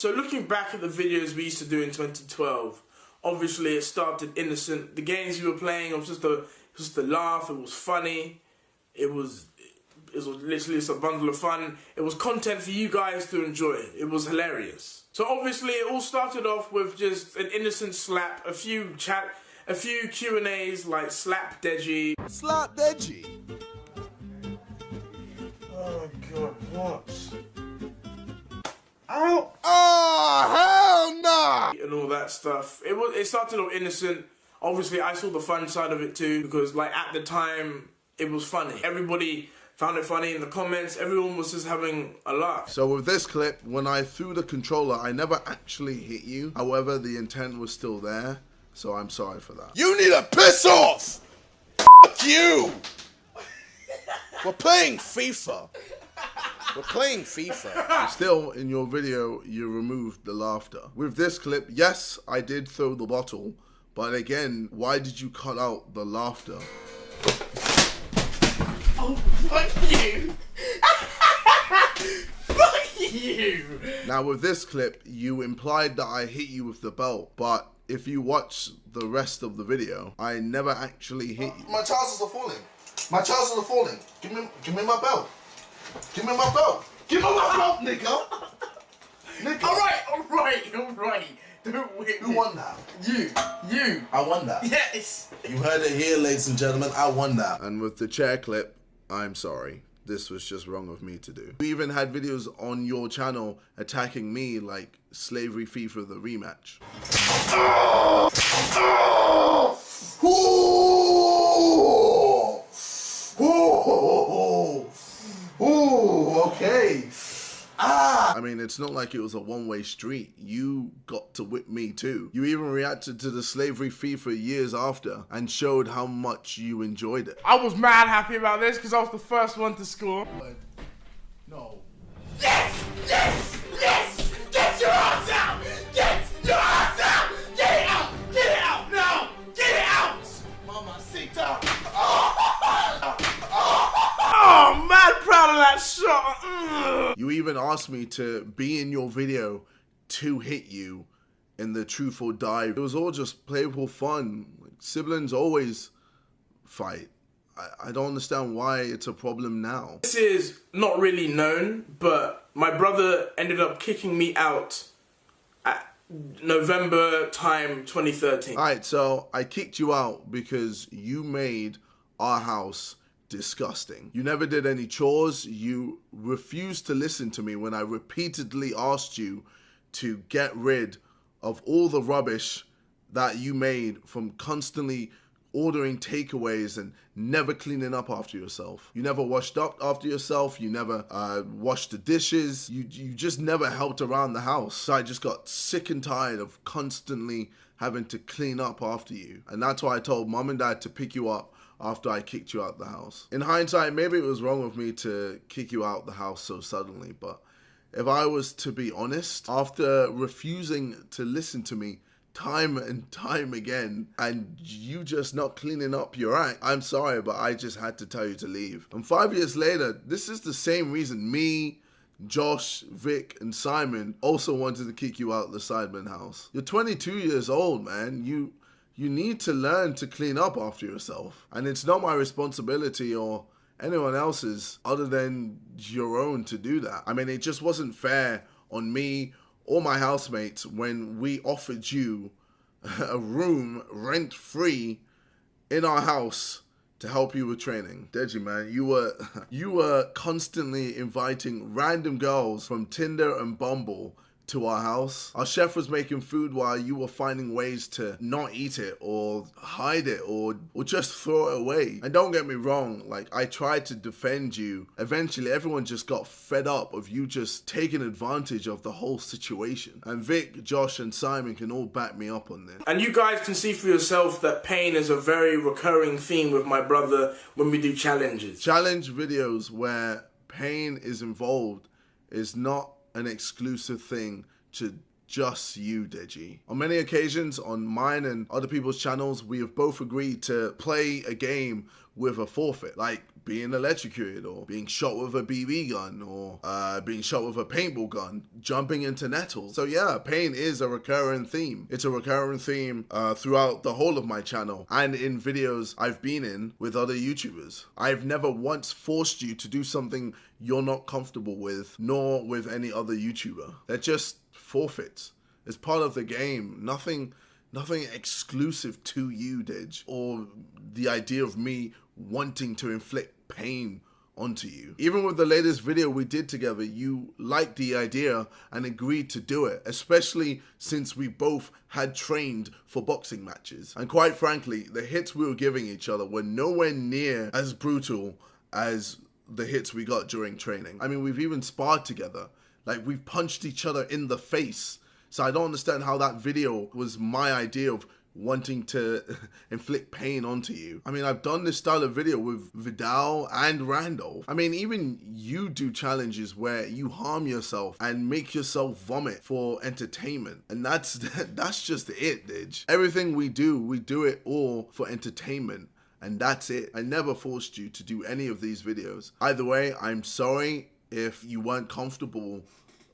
So looking back at the videos we used to do in 2012, obviously it started innocent. The games we were playing, it was just a laugh, it was funny, it was literally just a bundle of fun. It was content for you guys to enjoy. It was hilarious. So obviously it all started off with just an innocent slap, a few Q&As like Slap Deji. Slap Deji. Oh god, what? Ow! Oh, hell no! And all that stuff. It started off innocent. Obviously I saw the fun side of it too, because like at the time it was funny. Everybody found it funny in the comments. Everyone was just having a laugh. So with this clip, when I threw the controller, I never actually hit you. However, the intent was still there, so I'm sorry for that. You need to piss off! F*** you! We're playing FIFA. We're playing FIFA. Still, in your video, you removed the laughter. With this clip, yes, I did throw the bottle, but again, why did you cut out the laughter? Oh, fuck you! Fuck you! Now with this clip, you implied that I hit you with the belt, but if you watch the rest of the video, I never actually hit you. My trousers are falling. My trousers are falling. Give me my belt. Give me my belt. Give me my belt, nigga. Nigga. Alright. Don't win. Who won that? You. I won that. Yes. You heard it here, ladies and gentlemen. I won that. And with the chair clip, I'm sorry. This was just wrong of me to do. You even had videos on your channel attacking me like Slavery FIFA the rematch. Okay. I mean, it's not like it was a one-way street. You got to whip me too. You even reacted to the Slavery FIFA years after and showed how much you enjoyed it. I was mad happy about this because I was the first one to score. No. Yes! Get your ass out! Get your ass out! Get it out! Get it out now! Get it out! Mamacita. Oh, mad proud of that shot! You even asked me to be in your video to hit you in the truth or die. It was all just playful fun. Like, siblings always fight. I don't understand why it's a problem now. This is not really known, but my brother ended up kicking me out at November time 2013. Alright, so I kicked you out because you made our house disgusting. You never did any chores. You refused to listen to me when I repeatedly asked you to get rid of all the rubbish that you made from constantly ordering takeaways and never cleaning up after yourself. You never washed up after yourself. You never washed the dishes. You just never helped around the house. So I just got sick and tired of constantly having to clean up after you. And that's why I told mom and dad to pick you up after I kicked you out the house. In hindsight, maybe it was wrong of me to kick you out the house so suddenly, but if I was to be honest, after refusing to listen to me time and time again, and you just not cleaning up your act, I'm sorry, but I just had to tell you to leave. And 5 years later, this is the same reason me, Josh, Vic, and Simon also wanted to kick you out the Sidemen house. You're 22 years old, man. You need to learn to clean up after yourself. And it's not my responsibility or anyone else's other than your own to do that. I mean, it just wasn't fair on me or my housemates when we offered you a room rent-free in our house to help you with training. Deji, man, you were constantly inviting random girls from Tinder and Bumble to our house. Our chef was making food while you were finding ways to not eat it or hide it or just throw it away. And don't get me wrong, like, I tried to defend you. Eventually everyone just got fed up of you just taking advantage of the whole situation. And Vic, Josh, and Simon can all back me up on this. And you guys can see for yourself that pain is a very recurring theme with my brother when we do challenges. Challenge videos where pain is involved is not an exclusive thing to just you, Deji. On many occasions, on mine and other people's channels, we have both agreed to play a game with a forfeit, like being electrocuted, or being shot with a BB gun, or being shot with a paintball gun, jumping into nettles. So yeah, pain is a recurring theme. It's a recurring theme throughout the whole of my channel and in videos I've been in with other YouTubers. I've never once forced you to do something you're not comfortable with, nor with any other YouTuber. They're just forfeits. It's part of the game. Nothing exclusive to you, Deji, or the idea of me wanting to inflict pain onto you. Even with the latest video we did together, you liked the idea and agreed to do it, especially since we both had trained for boxing matches. And quite frankly, the hits we were giving each other were nowhere near as brutal as the hits we got during training. I mean, we've even sparred together. Like, we've punched each other in the face. So I don't understand how that video was my idea of wanting to inflict pain onto you. I mean, I've done this style of video with Vidal and Randolph. I mean, even you do challenges where you harm yourself and make yourself vomit for entertainment. And that's just it, Deji. Everything we do it all for entertainment. And that's it. I never forced you to do any of these videos. Either way, I'm sorry if you weren't comfortable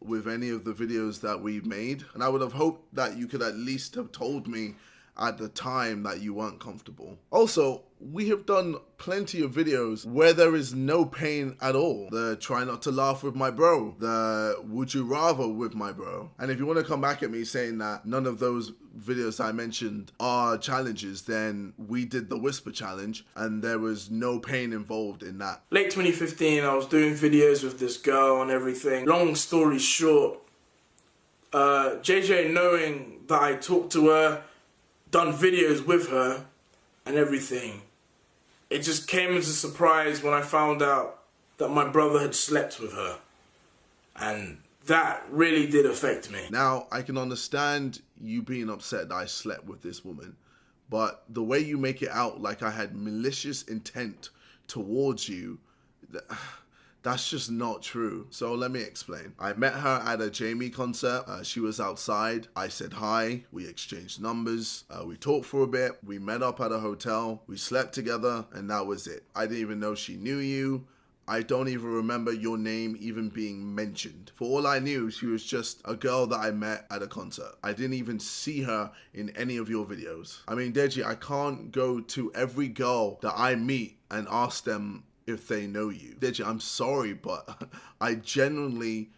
with any of the videos that we made. And I would have hoped that you could at least have told me at the time that you weren't comfortable. Also, we have done plenty of videos where there is no pain at all. The try not to laugh with my bro, the would you rather with my bro. And if you want to come back at me saying that none of those videos I mentioned are challenges, then we did the whisper challenge and there was no pain involved in that. Late 2015, I was doing videos with this girl and everything. Long story short, JJ, knowing that I talked to her, done videos with her and everything, it just came as a surprise when I found out that my brother had slept with her. And that really did affect me. Now, I can understand you being upset that I slept with this woman, but the way you make it out like I had malicious intent towards you, that's just not true. So let me explain. I met her at a Jamie concert. She was outside. I said hi. We exchanged numbers. We talked for a bit. We met up at a hotel. We slept together, and that was it. I didn't even know she knew you. I don't even remember your name even being mentioned. For all I knew, she was just a girl that I met at a concert. I didn't even see her in any of your videos. I mean, Deji, I can't go to every girl that I meet and ask them if they know you. Deji, I'm sorry, but I genuinely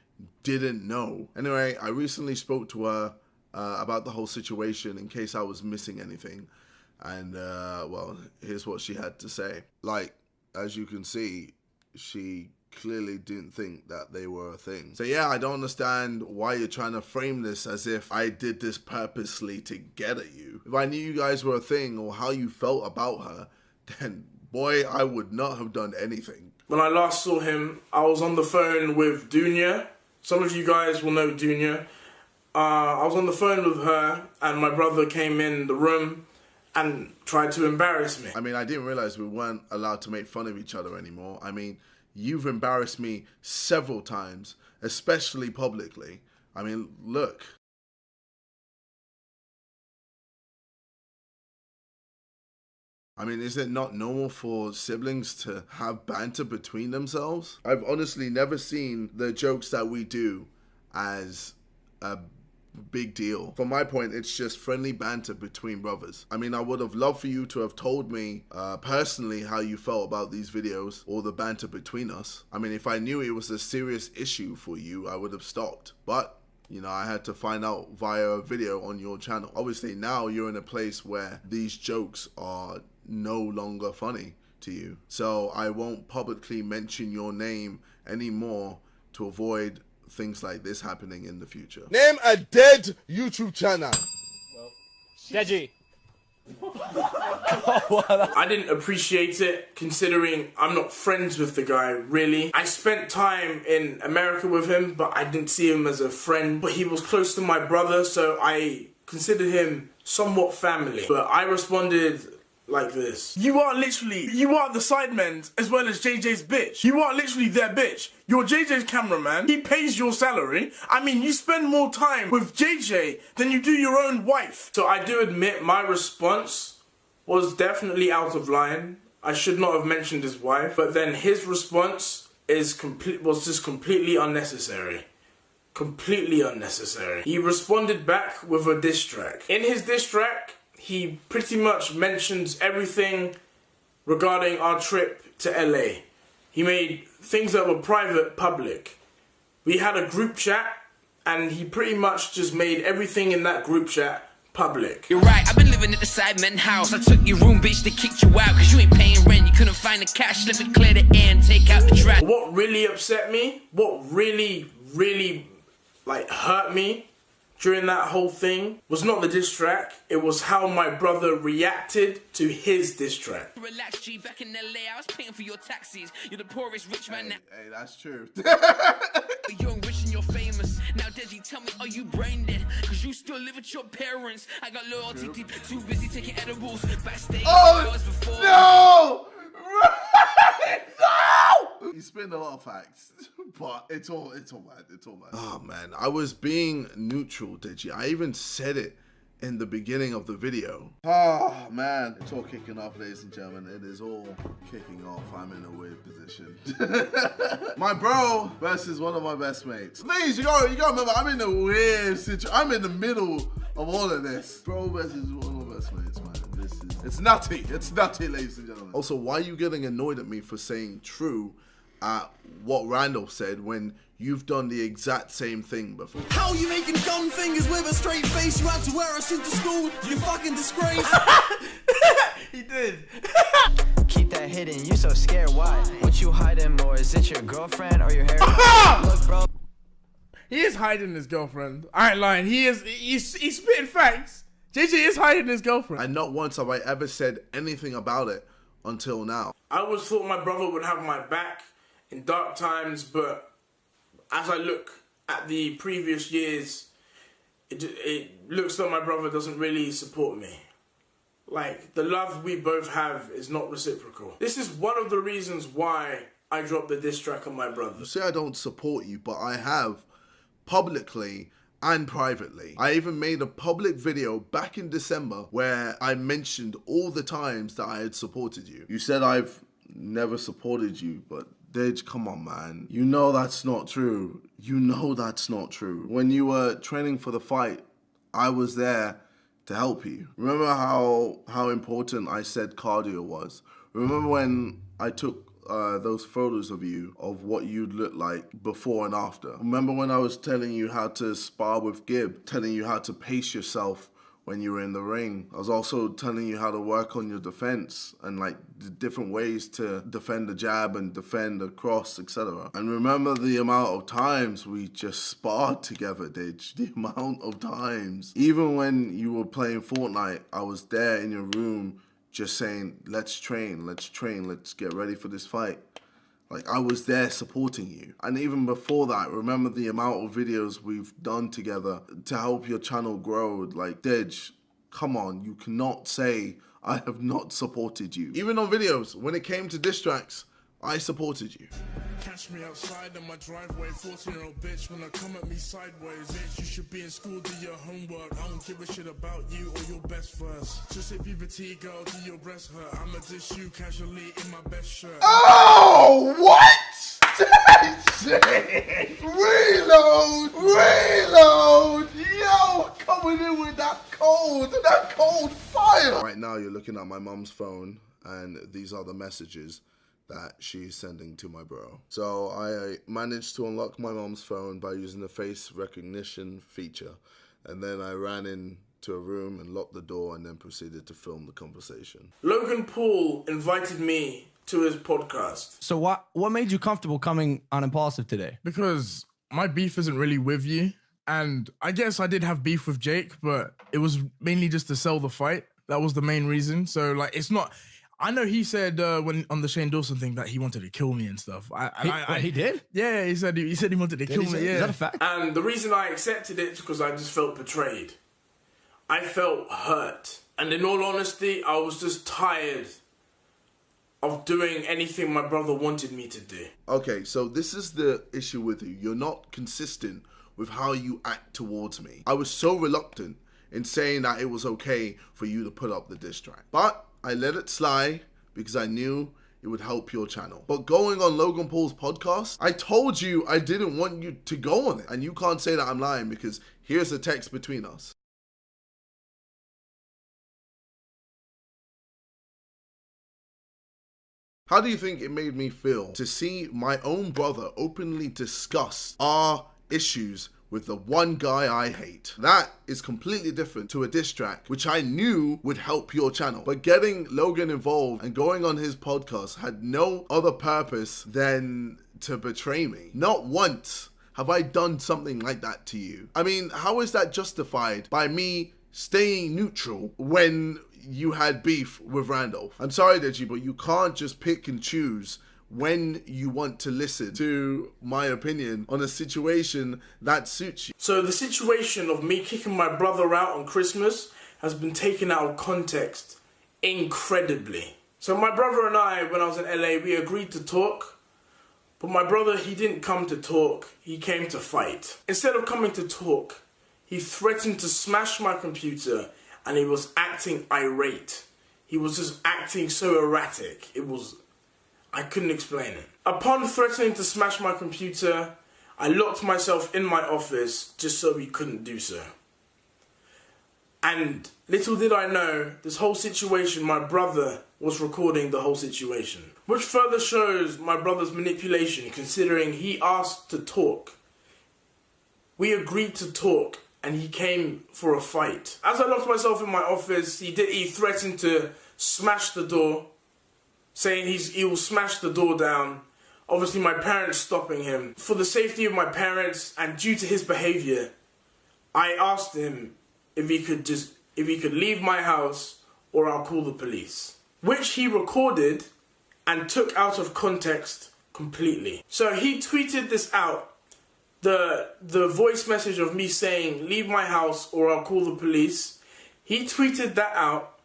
didn't know. Anyway, I recently spoke to her about the whole situation in case I was missing anything. And, well, here's what she had to say. Like, as you can see, she clearly didn't think that they were a thing. So yeah, I don't understand why you're trying to frame this as if I did this purposely to get at you. If I knew you guys were a thing or how you felt about her, then boy, I would not have done anything. When I last saw him, I was on the phone with Dunya. Some of you guys will know Dunya. I was on the phone with her and my brother came in the room and tried to embarrass me. I mean, I didn't realize we weren't allowed to make fun of each other anymore. I mean, you've embarrassed me several times, especially publicly. I mean, look. I mean, is it not normal for siblings to have banter between themselves? I've honestly never seen the jokes that we do as a big deal. From my point, it's just friendly banter between brothers. I mean, I would have loved for you to have told me personally how you felt about these videos or the banter between us. I mean, if I knew it was a serious issue for you, I would have stopped. But you know, I had to find out via a video on your channel. Obviously, now you're in a place where these jokes are no longer funny to you. So I won't publicly mention your name anymore to avoid things like this happening in the future. Name a dead YouTube channel. Well, Deji. I didn't appreciate it considering I'm not friends with the guy, really. I spent time in America with him, but I didn't see him as a friend. But he was close to my brother, so I considered him somewhat family. But I responded like this. You are the sidemen as well as JJ's bitch. You are literally their bitch. You're JJ's cameraman. He pays your salary. I mean, you spend more time with JJ than you do your own wife. So I do admit my response was definitely out of line. I should not have mentioned his wife, but then his response was just completely unnecessary. Completely unnecessary. He responded back with a diss track. In his diss track, he pretty much mentions everything regarding our trip to LA. He made things that were private public. We had a group chat, and he pretty much just made everything in that group chat public. You're right, I've been living at the Sidemen house. I took your room, bitch, they kicked you out cause you ain't paying rent. You couldn't find the cash, let me clear the air and take out the trash. What really upset me, what really like hurt me during that whole thing was not the diss track, it was how my brother reacted to his diss track. Relax, G, back in LA, I was paying for your taxis. You're the poorest rich man now. Hey, that's true. You're rich and you're famous. Now, Deji, tell me, are you brain dead? Cause you still live with your parents. I got loyalty deep, too busy taking edibles backstage. Oh, no! No! He's spitting a lot of facts, but it's all bad. Oh man, I was being neutral, Deji. I even said it in the beginning of the video. Oh man, it's all kicking off, ladies and gentlemen. It is all kicking off. I'm in a weird position. My bro versus one of my best mates. Please, you gotta remember, I'm in a weird situation. I'm in the middle of all of this. Bro versus one of my best mates, man. It's nutty. It's nutty, ladies and gentlemen. Also, why are you getting annoyed at me for saying true at what Randall said when you've done the exact same thing before? How you making dumb fingers with a straight face? You had to wear a suit to school, you fucking disgrace. He did. Keep that hidden, you so scared, why? What you hiding more? Is it your girlfriend or your hair? Look, bro. He is hiding his girlfriend. I ain't lying. He's spitting facts. JJ is hiding his girlfriend. And not once have I ever said anything about it until now. I always thought my brother would have my back in dark times, but as I look at the previous years, it looks like my brother doesn't really support me. Like, the love we both have is not reciprocal. This is one of the reasons why I dropped the diss track on my brother. You say I don't support you, but I have publicly and privately. I even made a public video back in December where I mentioned all the times that I had supported you. You said I've never supported you, but Dej, come on, man. You know that's not true. You know that's not true. When you were training for the fight, I was there to help you. Remember how important I said cardio was? Remember when I took those photos of you of what you'd look like before and after? Remember when I was telling you how to spar with Gib, telling you how to pace yourself when you were in the ring? I was also telling you how to work on your defense and like the different ways to defend the jab and defend a cross, etc. And remember the amount of times we just sparred together, Dij. The amount of times. Even when you were playing Fortnite, I was there in your room just saying, let's train, let's get ready for this fight. Like, I was there supporting you. And even before that, remember the amount of videos we've done together to help your channel grow. Like, Dej, come on, you cannot say I have not supported you. Even on videos, when it came to diss tracks, I supported you. Catch me outside in my driveway, 14-year-old bitch, when I come at me sideways. Bitch, you should be in school, do your homework. I don't give a shit about you or your best verse. Just say puberty, girl, do your breast hurt. I'ma dish you casually in my best shirt. Oh, what? Reload! Yo, coming in with that cold fire! Right now, you're looking at my mum's phone, and these are the messages that she's sending to my bro. So I managed to unlock my mom's phone by using the face recognition feature, and then I ran into a room and locked the door and then proceeded to film the conversation. Logan Paul invited me to his podcast. So what made you comfortable coming on Impulsive today? Because my beef isn't really with you, and I guess I did have beef with Jake, but it was mainly just to sell the fight. That was the main reason. So like, it's not... I know he said when on the Shane Dawson thing that he wanted to kill me and stuff. He did? Yeah, he said he wanted to kill me. Yeah. Is that a fact? And the reason I accepted it is because I just felt betrayed. I felt hurt. And in all honesty, I was just tired of doing anything my brother wanted me to do. Okay, so this is the issue with you. You're not consistent with how you act towards me. I was so reluctant in saying that it was okay for you to put up the diss track. But I let it slide because I knew it would help your channel. But going on Logan Paul's podcast, I told you I didn't want you to go on it. And you can't say that I'm lying because here's the text between us. How do you think it made me feel to see my own brother openly discuss our issues with the one guy I hate? That is completely different to a diss track, which I knew would help your channel. But getting Logan involved and going on his podcast had no other purpose than to betray me. Not once have I done something like that to you. I mean, how is that justified by me staying neutral when you had beef with Randolph? I'm sorry, Deji, but you can't just pick and choose when you want to listen to my opinion on a situation that suits you. So the situation of me kicking my brother out on Christmas has been taken out of context incredibly. So my brother and I, when I was in LA, we agreed to talk. But my brother, he didn't come to talk, he came to fight. Instead of coming to talk, he threatened to smash my computer and he was acting irate. He was just acting so erratic. I couldn't explain it. Upon threatening to smash my computer, I locked myself in my office just so he couldn't do so. And little did I know, this whole situation, my brother was recording the whole situation. Which further shows my brother's manipulation, considering he asked to talk. We agreed to talk and he came for a fight. As I locked myself in my office, he threatened to smash the door, saying he will smash the door down. Obviously my parents stopping him. For the safety of my parents and due to his behaviour, I asked him if he could leave my house or I'll call the police. Which he recorded and took out of context completely. So he tweeted this out. The voice message of me saying, leave my house or I'll call the police. He tweeted that out,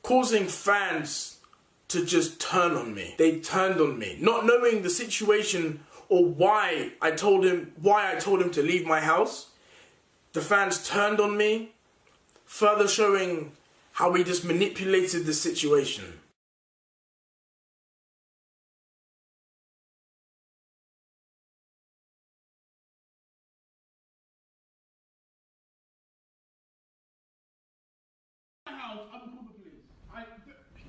causing fans to just turn on me. They turned on me, not knowing the situation or why I told him to leave my house. The fans turned on me, further showing how he just manipulated the situation. I'm call the police.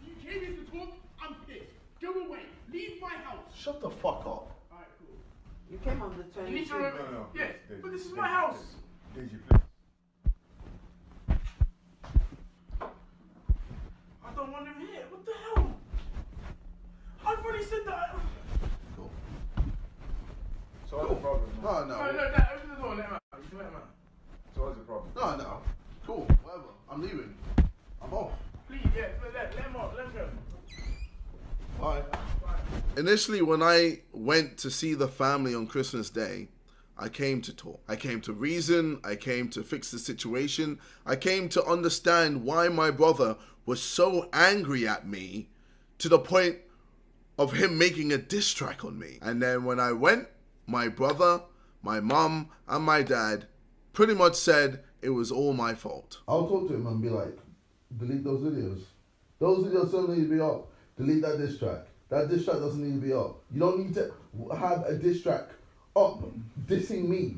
You came here to talk, I'm pissed. Go away. Leave my house. Shut the fuck up. Alright, cool. You came on the 23rd. You need to remember. No, Yeah, please, but this is Deji, my house. Deji, please. I don't want him here. What the hell? I've already said that. Cool. So what's the problem? No, No, no. open the door, let him out. You can let him out. So what's the problem? No. Cool, whatever. I'm leaving. I'm off. Please, yeah, let him off, let him go. Bye. Initially, when I went to see the family on Christmas Day, I came to talk. I came to reason. I came to fix the situation. I came to understand why my brother was so angry at me to the point of him making a diss track on me. And then when I went, my brother, my mum, and my dad pretty much said it was all my fault. I'll talk to him and be like, delete those videos. Those videos don't need to be up. Delete that diss track. That diss track doesn't need to be up. You don't need to have a diss track up dissing me.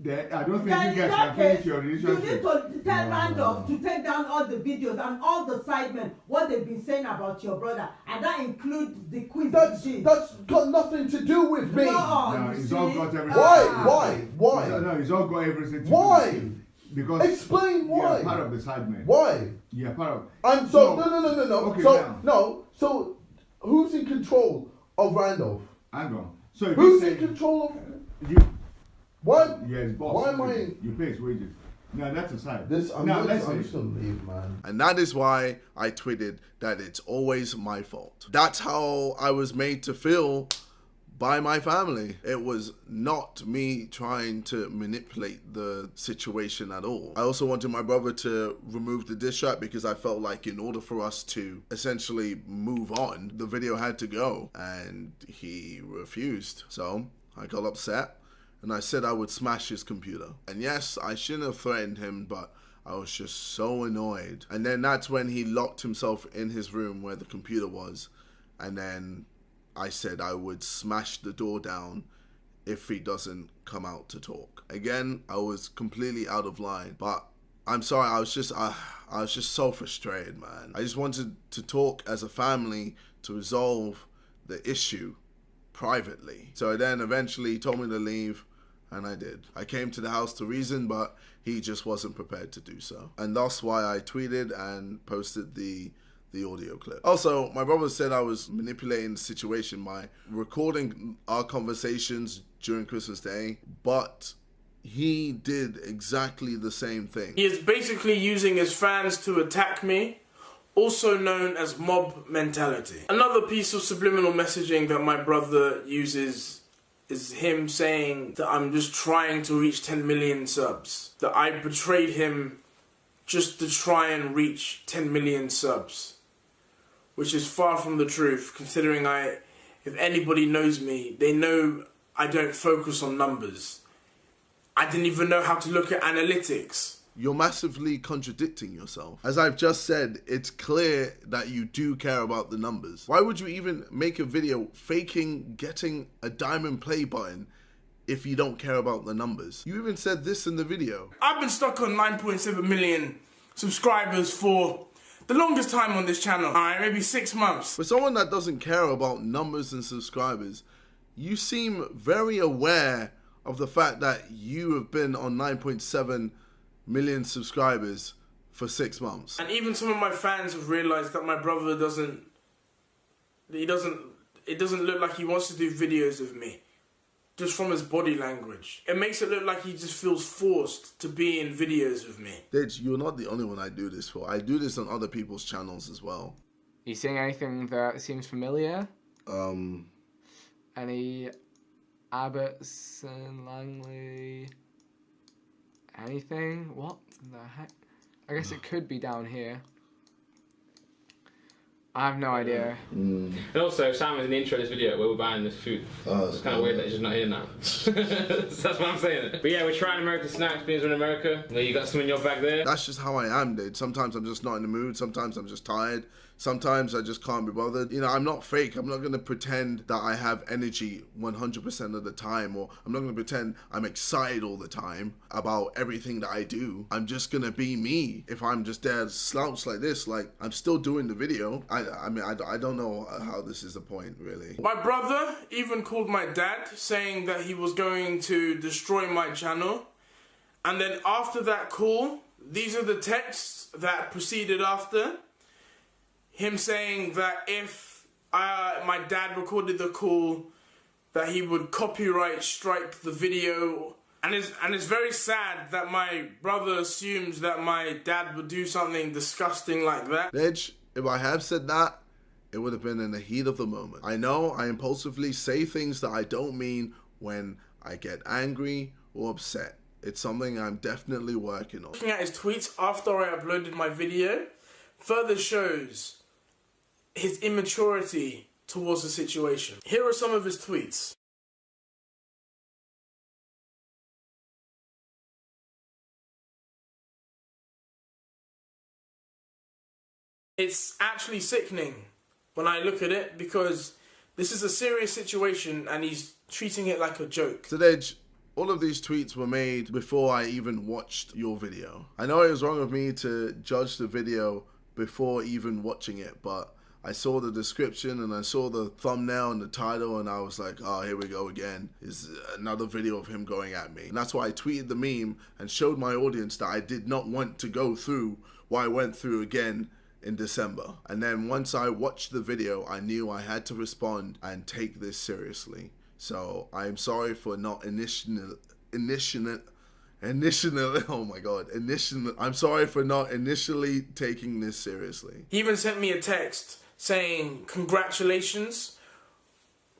I don't think Then you in guys that can case, finish your you relationship. need to tell Randolph to take down all the videos and all the sidemen, what they've been saying about your brother. And that includes the quiz. That's got nothing to do with me. No, He's you all see? got everything. Why? No, he's all got everything to do Why? with you. Because Explain why. you're part of the sidemen. Why? You're part of. And so, no. Okay, So, now. no. So, who's in control of Randolph? Hang on. So if Who's you in say control of... you, Why? yeah, his boss. Why am I... You pay his wages. Now that's aside. I'm just gonna leave, man. And that is why I tweeted that it's always my fault. That's how I was made to feel by my family. It was not me trying to manipulate the situation at all. I also wanted my brother to remove the diss track because I felt like in order for us to essentially move on, the video had to go, and he refused. So I got upset and I said I would smash his computer. And yes, I shouldn't have threatened him, but I was just so annoyed. And then that's when he locked himself in his room where the computer was. And then I said I would smash the door down if he doesn't come out to talk. Again, I was completely out of line, but I'm sorry, I was just so frustrated, man. I just wanted to talk as a family to resolve the issue privately. So then eventually he told me to leave, and I did. I came to the house to reason, but he just wasn't prepared to do so. And that's why I tweeted and posted the audio clip. Also, my brother said I was manipulating the situation by recording our conversations during Christmas Day, but he did exactly the same thing. He is basically using his fans to attack me, also known as mob mentality. Another piece of subliminal messaging that my brother uses is him saying that I'm just trying to reach 10 million subs. That I betrayed him just to try and reach 10 million subs. Which is far from the truth, considering if anybody knows me, they know I don't focus on numbers. I didn't even know how to look at analytics. You're massively contradicting yourself. As I've just said, it's clear that you do care about the numbers. Why would you even make a video faking getting a diamond play button if you don't care about the numbers? You even said this in the video. I've been stuck on 9.7 million subscribers for the longest time on this channel. Alright, maybe 6 months. For someone that doesn't care about numbers and subscribers, you seem very aware of the fact that you have been on 9.7 million subscribers for 6 months. And even some of my fans have realized that my brother it doesn't look like he wants to do videos of me. Just from his body language. It makes it look like he just feels forced to be in videos with me. Deji, you're not the only one I do this for. I do this on other people's channels as well. You seeing anything that seems familiar? Any Abbottson, Langley... anything? What the heck? I guess it could be down here. I have no idea. And also, Sam was in the intro of this video where we're buying this food. It's kind of weird that he's just not here now. So that's what I'm saying. But yeah, we're trying American snacks, beans in America. Well, you got some in your bag there. That's just how I am, dude. Sometimes I'm just not in the mood. Sometimes I'm just tired. Sometimes I just can't be bothered. You know, I'm not fake. I'm not going to pretend that I have energy 100% of the time, or I'm not going to pretend I'm excited all the time about everything that I do. I'm just going to be me. If I'm just there slouched like this, like, I'm still doing the video. I mean, I don't know how this is the point, really. My brother even called my dad, saying that he was going to destroy my channel. And then after that call, these are the texts that proceeded after. Him saying that if my dad recorded the call, that he would copyright strike the video. And it's very sad that my brother assumes that my dad would do something disgusting like that. Bitch, if I have said that, it would have been in the heat of the moment. I know I impulsively say things that I don't mean when I get angry or upset. It's something I'm definitely working on. Looking at his tweets after I uploaded my video further shows his immaturity towards the situation. Here are some of his tweets. It's actually sickening when I look at it, because this is a serious situation and he's treating it like a joke. So Dej, all of these tweets were made before I even watched your video. I know it was wrong of me to judge the video before even watching it, but I saw the description and I saw the thumbnail and the title and I was like, oh, here we go again. Is another video of him going at me. And that's why I tweeted the meme and showed my audience that I did not want to go through what I went through again in December. And then once I watched the video, I knew I had to respond and take this seriously. So I'm sorry for not I'm sorry for not initially taking this seriously. He even sent me a text saying, congratulations,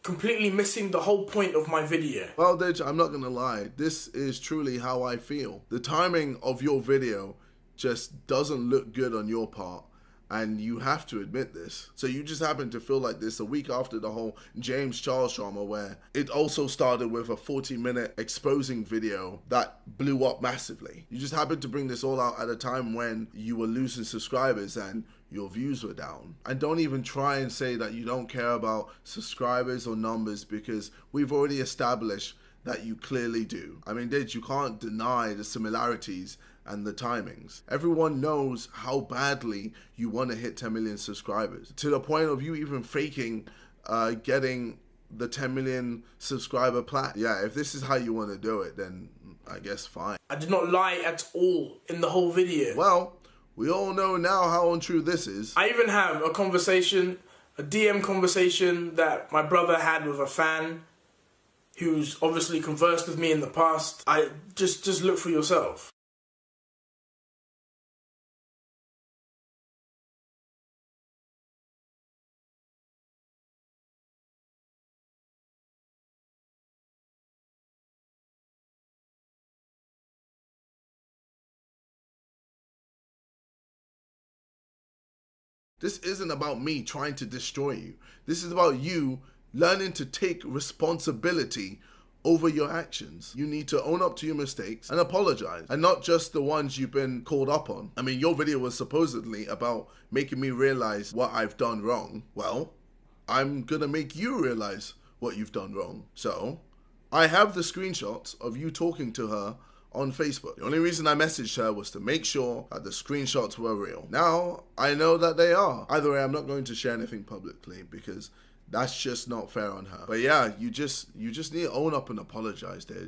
completely missing the whole point of my video. Well, Deji, I'm not gonna lie. This is truly how I feel. The timing of your video just doesn't look good on your part. And you have to admit this. So you just happen to feel like this a week after the whole James Charles drama, where it also started with a 40-minute exposing video that blew up massively. You just happened to bring this all out at a time when you were losing subscribers and your views were down. And don't even try and say that you don't care about subscribers or numbers, because we've already established that you clearly do. I mean, Deji, you can't deny the similarities and the timings. Everyone knows how badly you want to hit 10 million subscribers, to the point of you even faking getting the 10 million subscriber plat. Yeah, if this is how you want to do it, then I guess fine. I did not lie at all in the whole video. Well, we all know now how untrue this is. I even have a conversation, a DM conversation that my brother had with a fan who's obviously conversed with me in the past. I just look for yourself. This isn't about me trying to destroy you. This is about you learning to take responsibility over your actions. You need to own up to your mistakes and apologize, and not just the ones you've been called up on. I mean, your video was supposedly about making me realize what I've done wrong. Well, I'm gonna make you realize what you've done wrong. So, I have the screenshots of you talking to her on Facebook. The only reason I messaged her was to make sure that the screenshots were real. Now, I know that they are. Either way, I'm not going to share anything publicly because that's just not fair on her. But yeah, you just need to own up and apologize, dude.